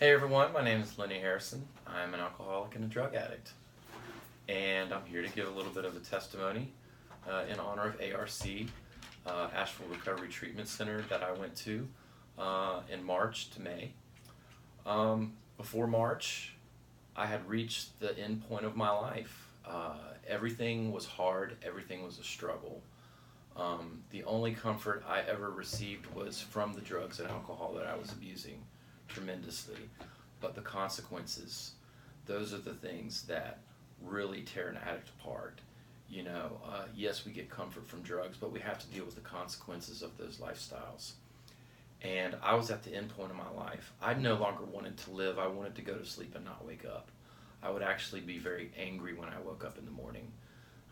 Hey everyone, my name is Lenny Harrison. I'm an alcoholic and a drug addict. And I'm here to give a little bit of a testimony in honor of ARC, Asheville Recovery Treatment Center, that I went to in March to May. Before March, I had reached the end point of my life. Everything was hard, everything was a struggle. The only comfort I ever received was from the drugs and alcohol that I was abusing tremendously. But the consequences, those are the things that really tear an addict apart. Yes, we get comfort from drugs, but we have to deal with the consequences of those lifestyles. And I was at the end point of my life. I no longer wanted to live. I wanted to go to sleep and not wake up. I would actually be very angry when I woke up in the morning.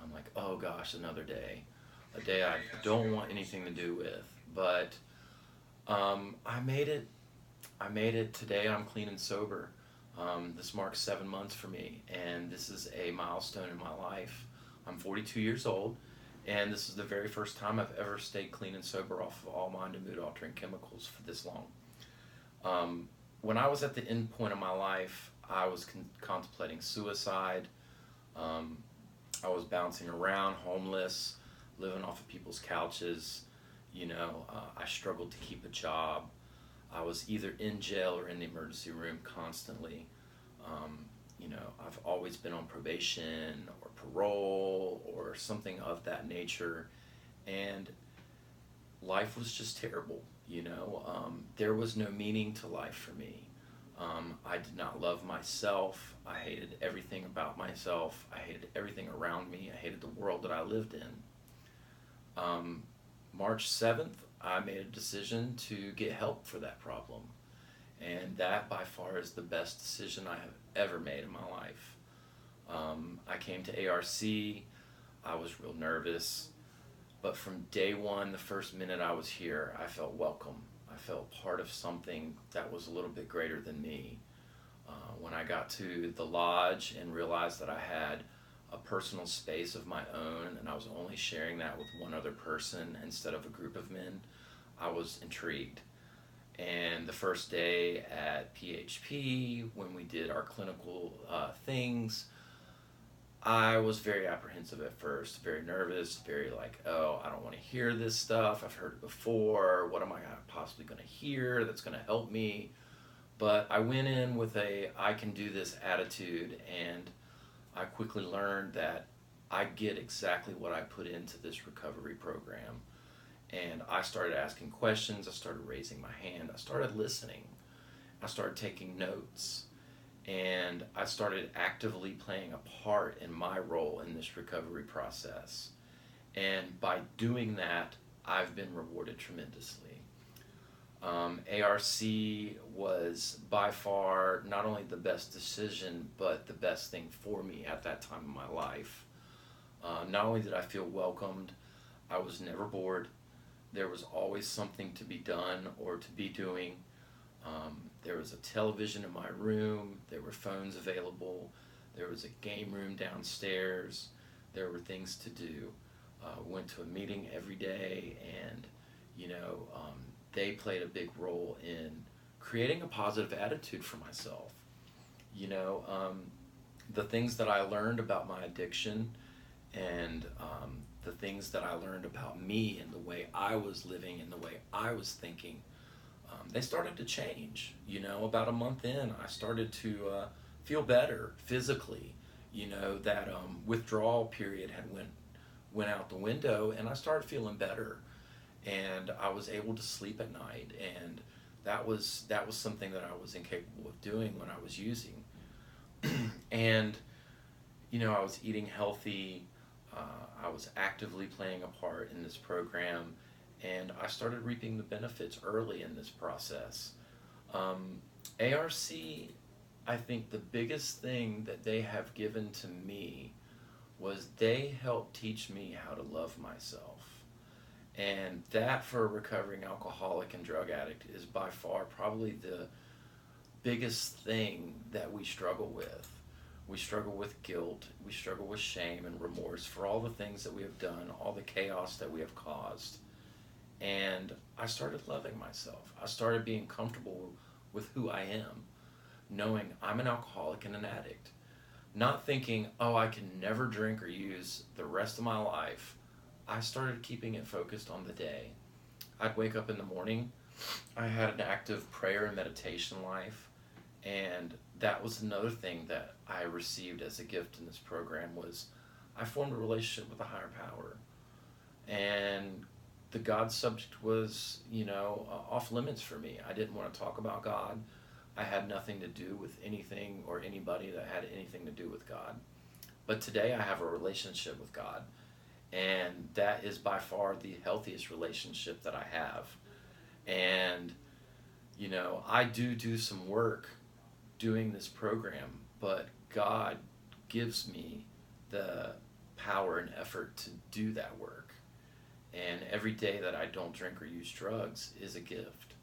I'm like, oh gosh, another day. A day I don't want anything to do with. But I made it. I made it. Today I'm clean and sober. This marks 7 months for me, and this is a milestone in my life. I'm 42 years old, and this is the very first time I've ever stayed clean and sober off of all mind and mood altering chemicals for this long. When I was at the end point of my life, I was contemplating suicide. I was bouncing around, homeless, living off of people's couches. I struggled to keep a job. I was either in jail or in the emergency room constantly. I've always been on probation or parole or something of that nature, and life was just terrible. There was no meaning to life for me. I did not love myself. I hated everything about myself. I hated everything around me. I hated the world that I lived in. March 7th, I made a decision to get help for that problem. And that by far is the best decision I have ever made in my life. I came to ARC. I was real nervous. But from day one, the first minute I was here, I felt welcome. I felt part of something that was a little bit greater than me. When I got to the lodge and realized that I had a personal space of my own and I was only sharing that with one other person instead of a group of men, I was intrigued. And the first day at PHP, when we did our clinical things, I was very apprehensive at first, very nervous, very like, oh, I don't want to hear this stuff. I've heard it before. What am I possibly going to hear that's going to help me? But I went in with a I can do this attitude, and I quickly learned that I get exactly what I put into this recovery program. And I started asking questions, I started raising my hand, I started listening, I started taking notes, and I started actively playing a part in my role in this recovery process. And by doing that, I've been rewarded tremendously. ARC was by far not only the best decision, but the best thing for me at that time in my life. Not only did I feel welcomed, I was never bored. There was always something to be done or to be doing. There was a television in my room. There were phones available. There was a game room downstairs. There were things to do. Went to a meeting every day, and they played a big role in creating a positive attitude for myself. The things that I learned about my addiction and the things that I learned about me and the way I was living and the way I was thinking, they started to change. About a month in, I started to feel better physically. That withdrawal period had went out the window, and I started feeling better, and I was able to sleep at night, and that was something that I was incapable of doing when I was using. And I was eating healthy. I was actively playing a part in this program, and I started reaping the benefits early in this process. ARC, I think the biggest thing that they have given to me was they helped teach me how to love myself. And that, for a recovering alcoholic and drug addict, is by far probably the biggest thing that we struggle with. We struggle with guilt, we struggle with shame and remorse for all the things that we have done, all the chaos that we have caused. And I started loving myself. I started being comfortable with who I am. knowing I'm an alcoholic and an addict. Not thinking, oh, I can never drink or use the rest of my life. I started keeping it focused on the day. I'd wake up in the morning. I had an active prayer and meditation life. And that was another thing that I received as a gift in this program was I formed a relationship with a higher power. And the God subject was, off limits for me. I didn't want to talk about God. I had nothing to do with anything or anybody that had anything to do with God. But today I have a relationship with God. And that is by far the healthiest relationship that I have. And, I do some work doing this program, but God gives me the power and effort to do that work. And every day that I don't drink or use drugs is a gift.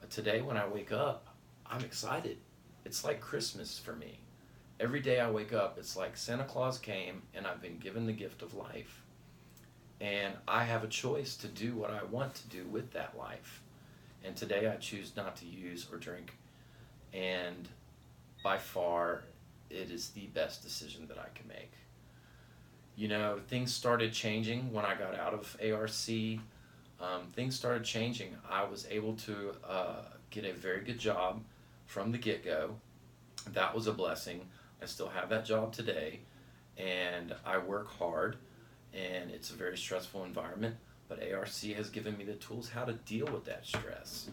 Today when I wake up, I'm excited. It's like Christmas for me. Every day I wake up, it's like Santa Claus came and I've been given the gift of life. And I have a choice to do what I want to do with that life. And today I choose not to use or drink. And by far, it is the best decision that I can make. Things started changing when I got out of ARC. Things started changing. I was able to get a very good job from the get-go. That was a blessing. I still have that job today, and I work hard, and it's a very stressful environment, but ARC has given me the tools how to deal with that stress.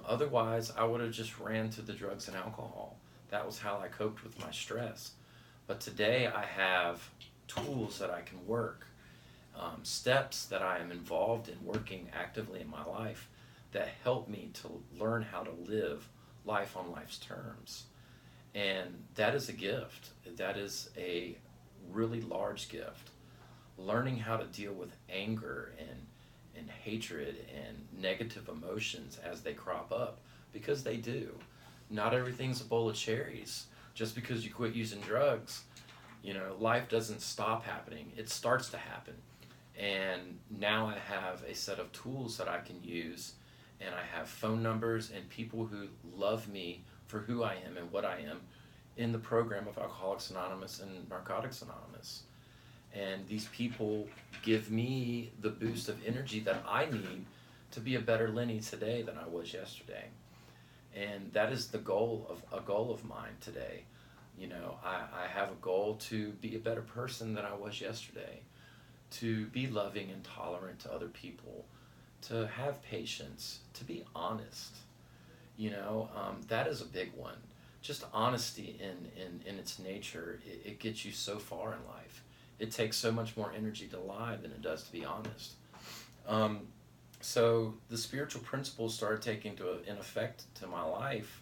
Otherwise, I would have just ran to the drugs and alcohol. That was how I coped with my stress. But today I have tools that I can work, steps that I am involved in working actively in my life that help me to learn how to live life on life's terms. And that is a gift. That is a really large gift. Learning how to deal with anger and hatred and negative emotions as they crop up, because they do. Not everything's a bowl of cherries. Just because you quit using drugs, life doesn't stop happening. It starts to happen. And now I have a set of tools that I can use, and I have phone numbers and people who love me for who I am and what I am in the program of Alcoholics Anonymous and Narcotics Anonymous. And these people give me the boost of energy that I need to be a better Lenny today than I was yesterday. And that is a goal of mine today. I have a goal to be a better person than I was yesterday, to be loving and tolerant to other people, to have patience, to be honest. That is a big one. Just honesty in its nature, it gets you so far in life. It takes so much more energy to lie than it does to be honest. So the spiritual principles started taking in effect to my life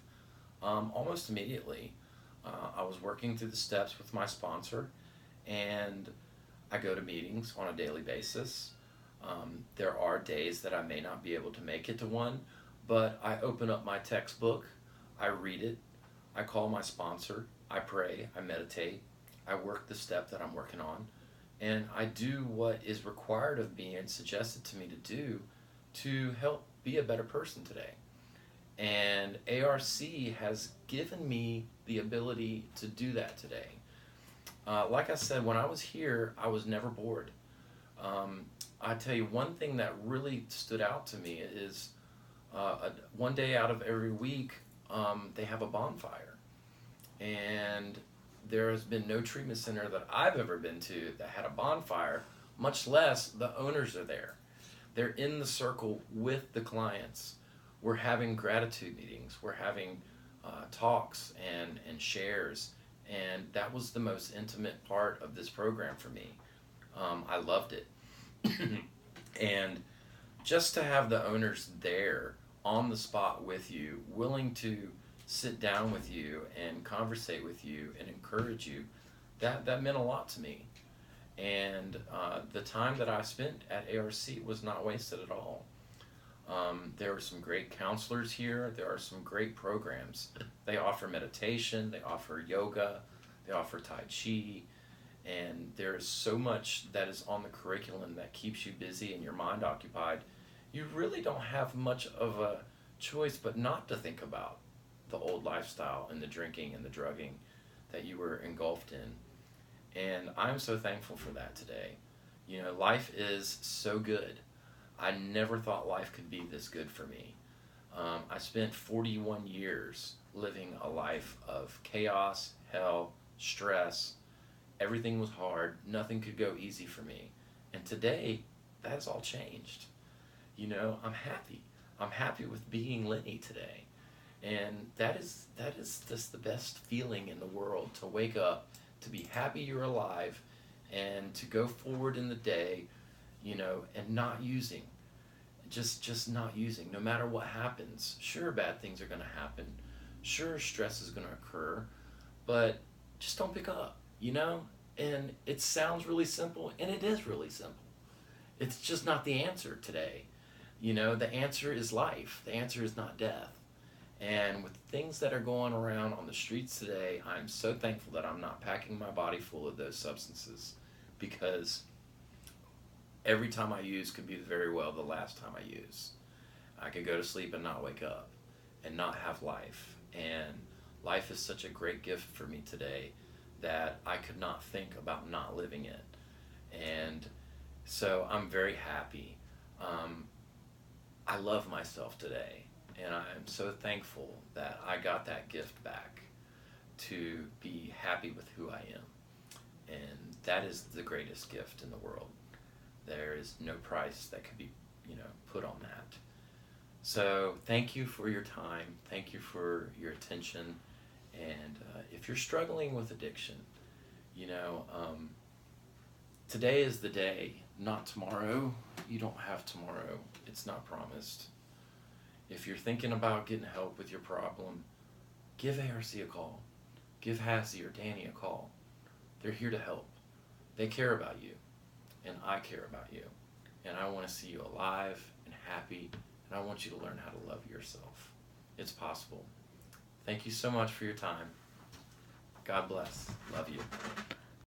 almost immediately. I was working through the steps with my sponsor, and I go to meetings on a daily basis. There are days that I may not be able to make it to one, but I open up my textbook, I read it, I call my sponsor, I pray, I meditate, I work the step that I'm working on, and I do what is required of me and suggested to me to do to help be a better person today. And ARC has given me the ability to do that today. Like I said, when I was here, I was never bored. I tell you, one thing that really stood out to me is one day out of every week, they have a bonfire. And there has been no treatment center that I've ever been to that had a bonfire, much less the owners are there. They're in the circle with the clients. We're having gratitude meetings. We're having talks and shares. And that was the most intimate part of this program for me. I loved it. And just to have the owners there on the spot with you, willing to sit down with you and conversate with you and encourage you, that meant a lot to me. And the time that I spent at ARC was not wasted at all. There were some great counselors here. There are some great programs. They offer meditation, they offer yoga, they offer Tai Chi, and there's so much that is on the curriculum that keeps you busy and your mind occupied. You really don't have much of a choice but not to think about the old lifestyle and the drinking and the drugging that you were engulfed in. And I'm so thankful for that today. You know, life is so good. I never thought life could be this good for me. I spent 41 years living a life of chaos, hell, stress. Everything was hard. Nothing could go easy for me. And today, that has all changed. You know, I'm happy. I'm happy with being Lenny today. And that is just the best feeling in the world, to wake up, to be happy you're alive, and to go forward in the day, you know, and not using. Just not using. No matter what happens, sure, bad things are going to happen. Sure, stress is going to occur, but just don't pick up, you know? And it sounds really simple, and it is really simple. It's just not the answer today. You know, the answer is life. The answer is not death. And with things that are going around on the streets today, I'm so thankful that I'm not packing my body full of those substances, because every time I use could be very well the last time I use. I could go to sleep and not wake up and not have life. And life is such a great gift for me today that I could not think about not living it. And so I'm very happy. I love myself today. And I'm so thankful that I got that gift back, to be happy with who I am. And that is the greatest gift in the world. There is no price that could be, you know, put on that. So thank you for your time. Thank you for your attention. And if you're struggling with addiction, you know, today is the day, not tomorrow. You don't have tomorrow. It's not promised. If you're thinking about getting help with your problem, give ARC a call. Give Hassie or Danny a call. They're here to help. They care about you, and I care about you. And I want to see you alive and happy, and I want you to learn how to love yourself. It's possible. Thank you so much for your time. God bless. Love you.